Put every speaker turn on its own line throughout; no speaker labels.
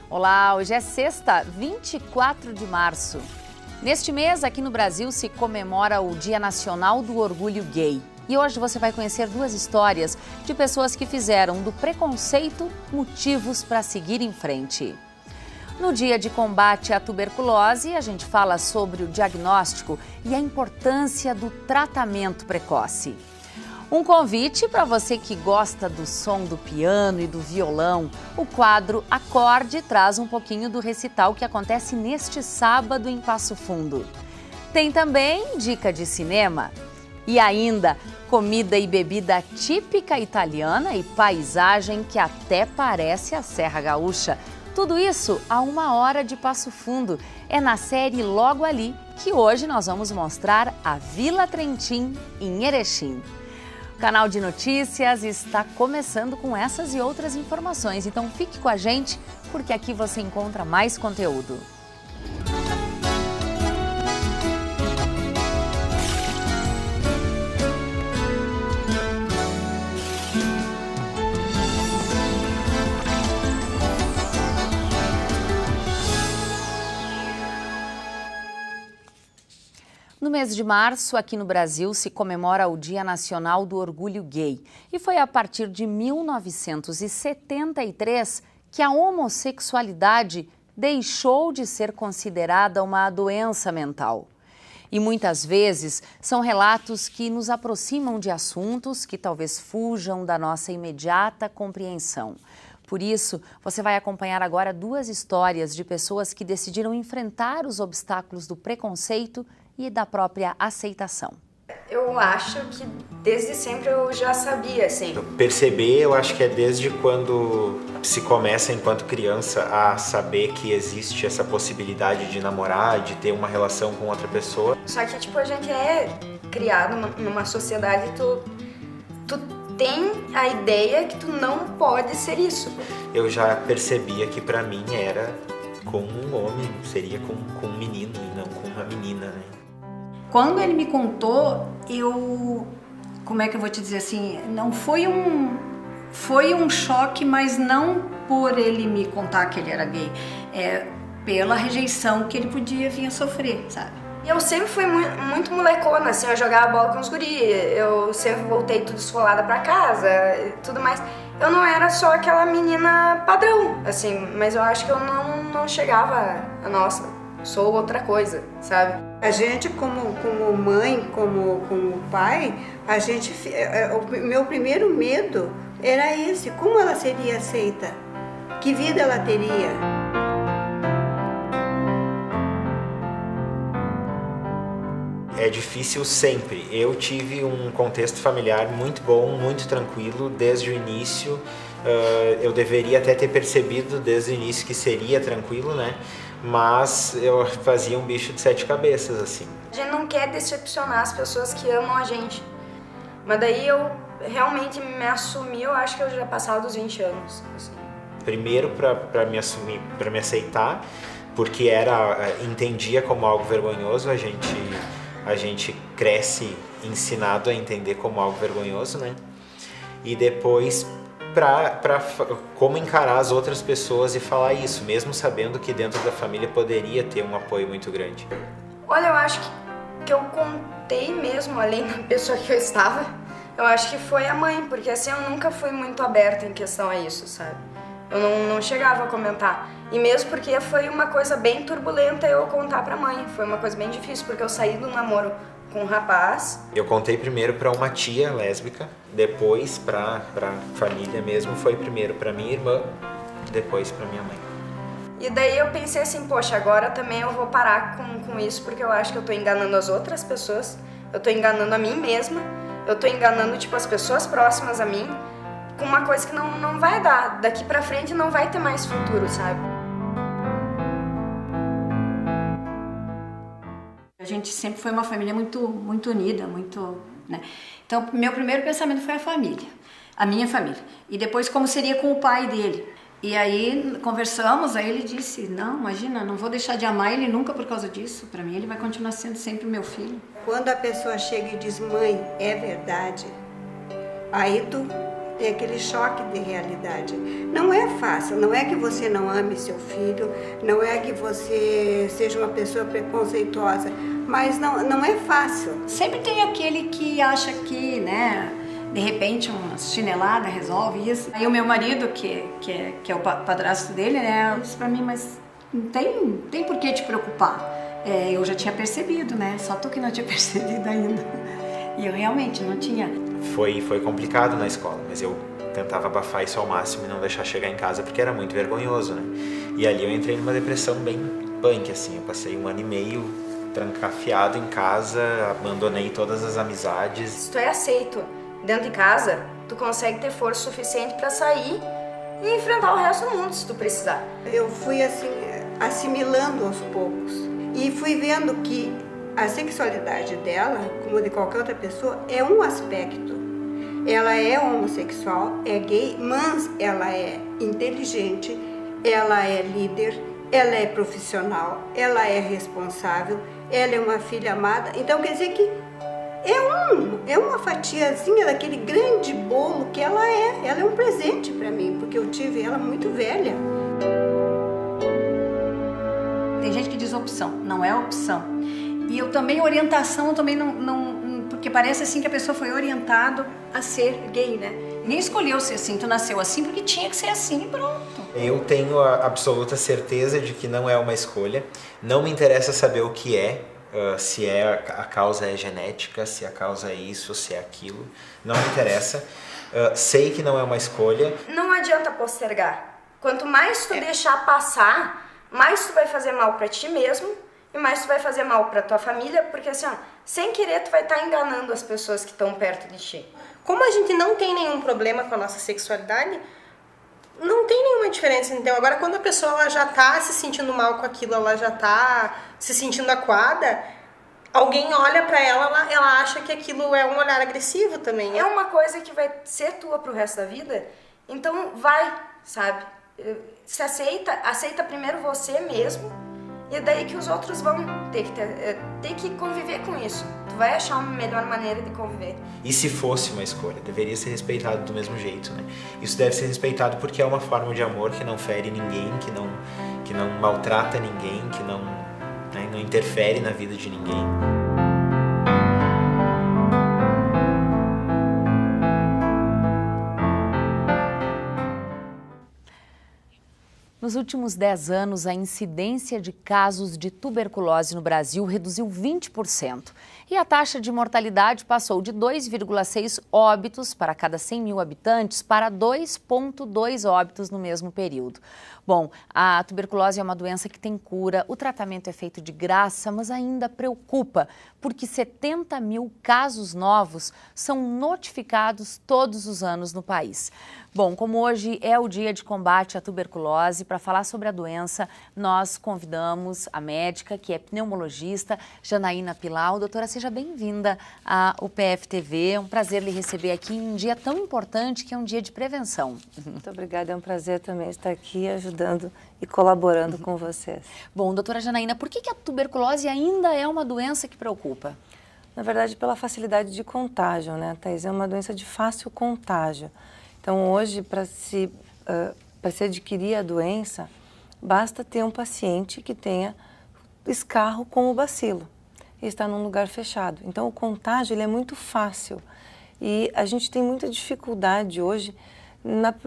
Olá, hoje é sexta, 24 de março. Neste mês, aqui no Brasil, se comemora o Dia Nacional do Orgulho Gay. E hoje você vai conhecer duas histórias de pessoas que fizeram do preconceito motivos para seguir em frente. No Dia de Combate à Tuberculose, a gente fala sobre o diagnóstico e a importância do tratamento precoce. Um convite para você que gosta do som do piano e do violão. O quadro Acorde traz um pouquinho do recital que acontece neste sábado em Passo Fundo. Tem também dica de cinema e ainda comida e bebida típica italiana e paisagem que até parece a Serra Gaúcha. Tudo isso a 1 hora de Passo Fundo. É na série Logo Ali que hoje nós vamos mostrar a Vila Trentin em Erechim. O canal de notícias está começando com essas e outras informações, então fique com a gente, porque aqui você encontra mais conteúdo. No mês de março, aqui no Brasil, se comemora o Dia Nacional do Orgulho Gay. E foi a partir de 1973 que a homossexualidade deixou de ser considerada uma doença mental. E muitas vezes são relatos que nos aproximam de assuntos que talvez fujam da nossa imediata compreensão. Por isso, você vai acompanhar agora duas histórias de pessoas que decidiram enfrentar os obstáculos do preconceito e da própria aceitação.
Eu acho que desde sempre eu já sabia, assim.
Perceber, eu acho que é desde quando se começa, enquanto criança, a saber que existe essa possibilidade de namorar, de ter uma relação com outra pessoa.
Só que, tipo, a gente é criado numa sociedade, tu tem a ideia que tu não pode ser isso.
Eu já percebia que pra mim era com um homem, seria com um menino e não com uma menina, né?
Quando ele me contou, como é que eu vou te dizer assim, não foi um choque, mas não por ele me contar que ele era gay, pela rejeição que ele podia vir a sofrer, sabe?
E eu sempre fui muito molecona, assim, eu jogava bola com os guri, eu sempre voltei tudo esfolada pra casa e tudo mais. Eu não era só aquela menina padrão, assim, mas eu acho que eu não chegava a nossa, sou outra coisa, sabe?
A gente, como mãe, como pai, o meu primeiro medo era esse, como ela seria aceita, que vida ela teria.
É difícil sempre. Eu tive um contexto familiar muito bom, muito tranquilo desde o início. Eu deveria até ter percebido desde o início que seria tranquilo, né? Mas eu fazia um bicho de 7 cabeças, assim.
A gente não quer decepcionar as pessoas que amam a gente. Mas daí eu realmente me assumi, eu acho que eu já passava dos 20 anos. Assim.
Primeiro para me assumir, para me aceitar, porque entendia como algo vergonhoso, a gente cresce ensinado a entender como algo vergonhoso, né? E depois como encarar as outras pessoas e falar isso, mesmo sabendo que dentro da família poderia ter um apoio muito grande.
Olha, eu acho que eu contei mesmo, além da pessoa que eu estava, eu acho que foi a mãe, porque assim, eu nunca fui muito aberta em questão a isso, sabe? Eu não chegava a comentar. E mesmo porque foi uma coisa bem turbulenta eu contar pra mãe, foi uma coisa bem difícil, porque eu saí do namoro com um rapaz.
Eu contei primeiro para uma tia lésbica, depois para família mesmo, foi primeiro para minha irmã, depois para minha mãe.
E daí eu pensei assim, poxa, agora também eu vou parar com isso, porque eu acho que eu tô enganando as outras pessoas, eu tô enganando a mim mesma, eu tô enganando, tipo, as pessoas próximas a mim, com uma coisa que não vai dar, daqui pra frente não vai ter mais futuro, sabe?
A gente sempre foi uma família muito, muito unida, muito, né? Então, meu primeiro pensamento foi a família, a minha família. E depois como seria com o pai dele. E aí conversamos, aí ele disse, não, imagina, não vou deixar de amar ele nunca por causa disso. Para mim ele vai continuar sendo sempre meu filho.
Quando a pessoa chega e diz, mãe, é verdade, Aí tu tem aquele choque de realidade. Não é fácil, não é que você não ame seu filho, não é que você seja uma pessoa preconceituosa, mas não é fácil.
Sempre tem aquele que acha que, né, de repente uma chinelada resolve isso. Aí o meu marido, que é o padrasto dele, né, disse pra mim, mas não tem por que te preocupar. Eu já tinha percebido, né, só tu que não tinha percebido ainda. E eu realmente não tinha.
Foi complicado na escola, mas eu tentava abafar isso ao máximo e não deixar chegar em casa, porque era muito vergonhoso, né? E ali eu entrei numa depressão bem punk, assim. Eu passei 1 ano e meio trancafiado em casa, abandonei todas as amizades.
Se tu é aceito dentro de casa, tu consegue ter força suficiente para sair e enfrentar o resto do mundo, se tu precisar.
Eu fui, assim, assimilando aos poucos e fui vendo que a sexualidade dela, como de qualquer outra pessoa, é um aspecto. Ela é homossexual, é gay, mas ela é inteligente, ela é líder, ela é profissional, ela é responsável, ela é uma filha amada. Então quer dizer que é uma fatiazinha daquele grande bolo que ela é. Ela é um presente para mim, porque eu tive ela muito velha.
Tem gente que diz opção, não é opção. E eu também, orientação, eu também não, porque parece assim que a pessoa foi orientada a ser gay, né? Nem escolheu ser assim, tu nasceu assim porque tinha que ser assim e pronto.
Eu tenho a absoluta certeza de que não é uma escolha. Não me interessa saber o que é, se a causa é genética, se a causa é isso, se é aquilo. Não me interessa. Sei que não é uma escolha.
Não adianta postergar. Quanto mais tu deixar passar, mais tu vai fazer mal pra ti mesmo e mais tu vai fazer mal pra tua família, porque assim, ó, sem querer tu vai estar enganando as pessoas que estão perto de ti.
Como a gente não tem nenhum problema com a nossa sexualidade, não tem nenhuma diferença. Então, agora quando a pessoa ela já tá se sentindo mal com aquilo, ela já tá se sentindo acuada, alguém olha pra ela, ela acha que aquilo é um olhar agressivo também.
É uma coisa que vai ser tua pro resto da vida, então vai, sabe? Se aceita primeiro você mesmo, e daí que os outros vão ter que conviver com isso. Tu vai achar uma melhor maneira de conviver.
E se fosse uma escolha, deveria ser respeitado do mesmo jeito, né? Isso deve ser respeitado porque é uma forma de amor que não fere ninguém, que não maltrata ninguém, que não interfere na vida de ninguém.
Nos últimos 10 anos, a incidência de casos de tuberculose no Brasil reduziu 20%. E a taxa de mortalidade passou de 2,6 óbitos para cada 100 mil habitantes para 2,2 óbitos no mesmo período. Bom, a tuberculose é uma doença que tem cura, o tratamento é feito de graça, mas ainda preocupa, porque 70 mil casos novos são notificados todos os anos no país. Bom, como hoje é o dia de combate à tuberculose, para falar sobre a doença, nós convidamos a médica, que é pneumologista, Janaína Pilau. Doutora, seja bem-vinda ao PFTV. É um prazer lhe receber aqui em um dia tão importante, que é um dia de prevenção.
Muito obrigada, é um prazer também estar aqui ajudando e colaborando com vocês.
Bom, doutora Janaína, por que a tuberculose ainda é uma doença que preocupa?
Na verdade, pela facilidade de contágio, né, Thaís? É uma doença de fácil contágio. Então, hoje, para se adquirir a doença, basta ter um paciente que tenha escarro com o bacilo e está num lugar fechado. Então, o contágio ele é muito fácil e a gente tem muita dificuldade hoje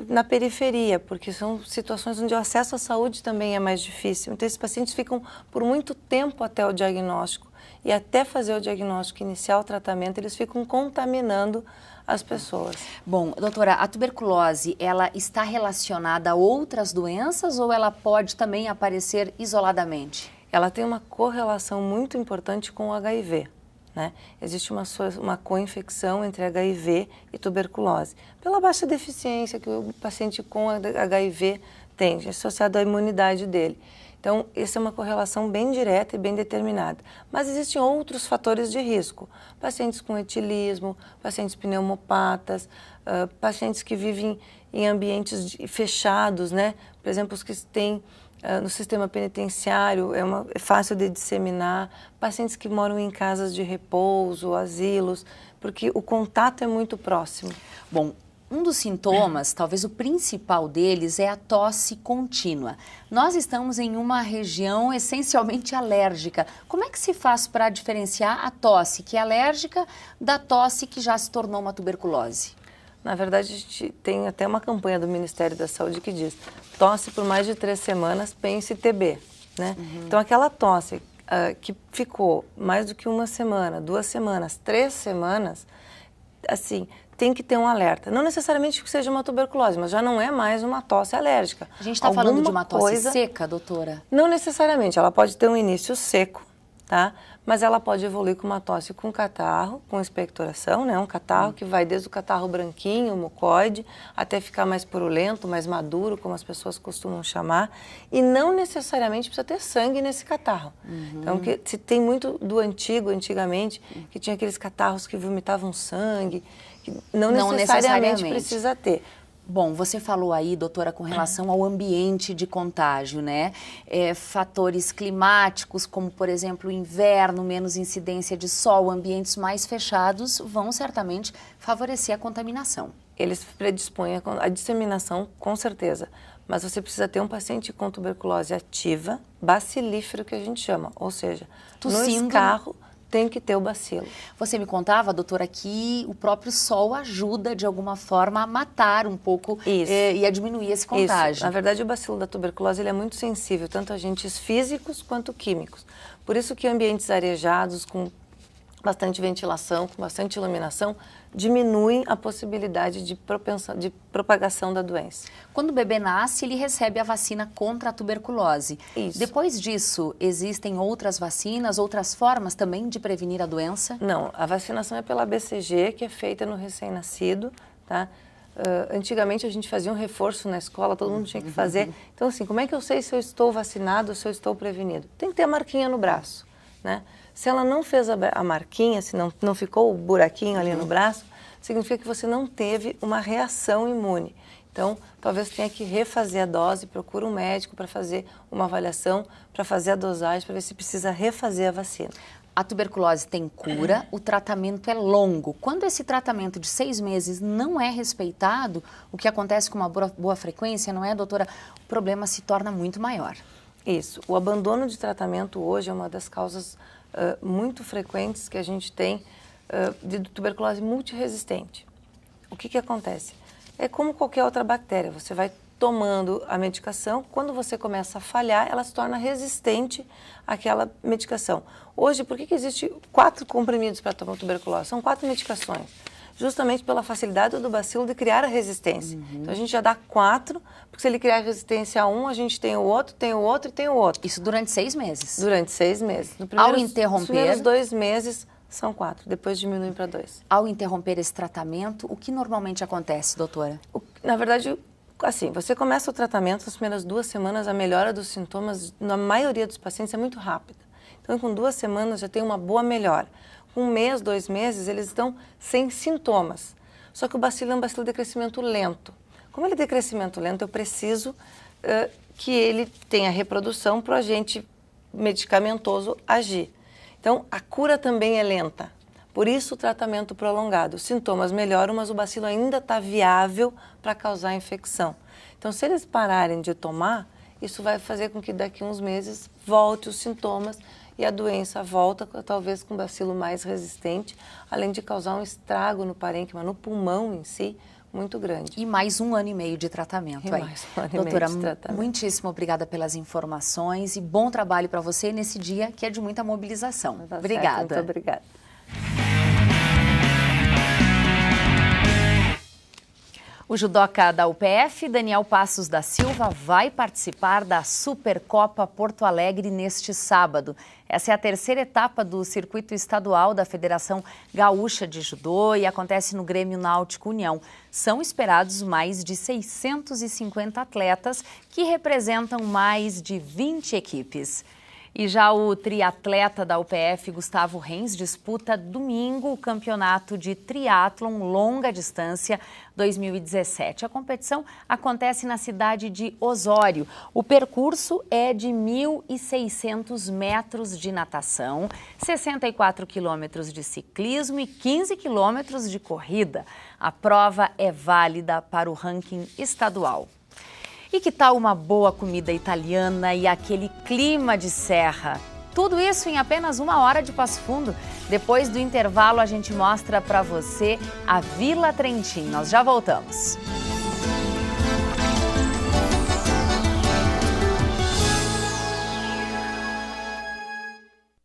na periferia, porque são situações onde o acesso à saúde também é mais difícil. Então, esses pacientes ficam por muito tempo até o diagnóstico e até fazer o diagnóstico, iniciar o tratamento, eles ficam contaminando as pessoas.
Bom, doutora, a tuberculose, ela está relacionada a outras doenças ou ela pode também aparecer isoladamente?
Ela tem uma correlação muito importante com o HIV, né? Existe uma co-infecção entre HIV e tuberculose, pela baixa deficiência que o paciente com HIV tem, associado à imunidade dele. Então, essa é uma correlação bem direta e bem determinada. Mas existem outros fatores de risco. Pacientes com etilismo, pacientes pneumopatas, pacientes que vivem em ambientes fechados, né? Por exemplo, os que têm no sistema penitenciário, é fácil de disseminar. Pacientes que moram em casas de repouso, asilos, porque o contato é muito próximo.
Bom, um dos sintomas, talvez o principal deles, é a tosse contínua. Nós estamos em uma região essencialmente alérgica. Como é que se faz para diferenciar a tosse que é alérgica da tosse que já se tornou uma tuberculose?
Na verdade, a gente tem até uma campanha do Ministério da Saúde que diz: tosse por mais de 3 semanas, pense TB, né? Então, aquela tosse que ficou mais do que 1 semana, 2 semanas, 3 semanas, assim, tem que ter um alerta. Não necessariamente que seja uma tuberculose, mas já não é mais uma tosse alérgica.
A gente está falando de uma tosse seca, doutora?
Não necessariamente. Ela pode ter um início seco, tá? Mas ela pode evoluir com uma tosse com catarro, com expectoração, né? Um catarro que vai desde o catarro branquinho, mucoide, até ficar mais purulento, mais maduro, como as pessoas costumam chamar. E não necessariamente precisa ter sangue nesse catarro. Então, se tem muito do antigamente, que tinha aqueles catarros que vomitavam sangue, que não necessariamente precisa ter.
Bom, você falou aí, doutora, com relação ao ambiente de contágio, né? Fatores climáticos, como, por exemplo, o inverno, menos incidência de sol, ambientes mais fechados, vão certamente favorecer a contaminação.
Eles predispõem a disseminação, com certeza. Mas você precisa ter um paciente com tuberculose ativa, bacilífero, que a gente chama. Ou seja, no escarro, tem que ter o bacilo.
Você me contava, doutora, que o próprio sol ajuda, de alguma forma, a matar um pouco e a diminuir esse contágio.
Isso. Na verdade, o bacilo da tuberculose ele é muito sensível, tanto a agentes físicos quanto químicos. Por isso que ambientes arejados, com bastante ventilação, com bastante iluminação, diminuem a possibilidade de propagação da doença.
Quando o bebê nasce, ele recebe a vacina contra a tuberculose.
Isso.
Depois disso, existem outras vacinas, outras formas também de prevenir a doença?
Não, a vacinação é pela BCG, que é feita no recém-nascido, tá? Antigamente a gente fazia um reforço na escola, todo mundo tinha que fazer. Então, assim, como é que eu sei se eu estou vacinado ou se eu estou prevenido? Tem que ter a marquinha no braço, né? Se ela não fez a marquinha, se não ficou o buraquinho ali no braço, significa que você não teve uma reação imune. Então, talvez tenha que refazer a dose, procura um médico para fazer uma avaliação, para fazer a dosagem, para ver se precisa refazer a vacina.
A tuberculose tem cura, o tratamento é longo. Quando esse tratamento de 6 meses não é respeitado, o que acontece com uma boa frequência, não é, doutora? O problema se torna muito maior.
Isso. O abandono de tratamento hoje é uma das causas muito frequentes que a gente tem de tuberculose multiresistente. O que acontece? É como qualquer outra bactéria, você vai tomando a medicação, quando você começa a falhar, ela se torna resistente àquela medicação. Hoje, por que existe 4 comprimidos para tomar tuberculose? São 4 medicações, justamente pela facilidade do bacilo de criar a resistência. Então, a gente já dá 4, porque se ele criar resistência a um, a gente tem o outro, tem o outro e tem o outro.
Isso durante 6 meses?
Durante 6 meses.
Ao interromper...
Nos primeiros 2 meses, são 4, depois diminuem para 2.
Ao interromper esse tratamento, o que normalmente acontece, doutora?
Na verdade, assim, você começa o tratamento, nas primeiras 2 semanas, a melhora dos sintomas, na maioria dos pacientes, é muito rápida. Então, com 2 semanas, já tem uma boa melhora. Com 1 mês, 2 meses, eles estão sem sintomas. Só que o bacilo é um bacilo de crescimento lento. Como ele é de crescimento lento, eu preciso que ele tenha reprodução para o agente medicamentoso agir. Então, a cura também é lenta. Por isso, o tratamento prolongado. Os sintomas melhoram, mas o bacilo ainda está viável para causar infecção. Então, se eles pararem de tomar, isso vai fazer com que daqui a uns meses volte os sintomas e a doença volta, talvez com bacilo mais resistente, além de causar um estrago no parênquima, no pulmão em si, muito grande.
E mais 1 ano e meio de tratamento aí.
Mais 1 ano e
doutora,
meio de tratamento.
Muitíssimo obrigada pelas informações e bom trabalho para você nesse dia que é de muita mobilização.
Tá
Obrigada.
Certo, muito obrigada.
O judoca da UPF, Daniel Passos da Silva, vai participar da Supercopa Porto Alegre neste sábado. Essa é a 3ª etapa do circuito estadual da Federação Gaúcha de Judô e acontece no Grêmio Náutico União. São esperados mais de 650 atletas que representam mais de 20 equipes. E já o triatleta da UPF, Gustavo Renz, disputa domingo o campeonato de triatlon longa distância 2017. A competição acontece na cidade de Osório. O percurso é de 1.600 metros de natação, 64 quilômetros de ciclismo e 15 quilômetros de corrida. A prova é válida para o ranking estadual. E que tal uma boa comida italiana e aquele clima de serra? Tudo isso em apenas 1 hora de Passo Fundo. Depois do intervalo, a gente mostra para você a Vila Trentin. Nós já voltamos.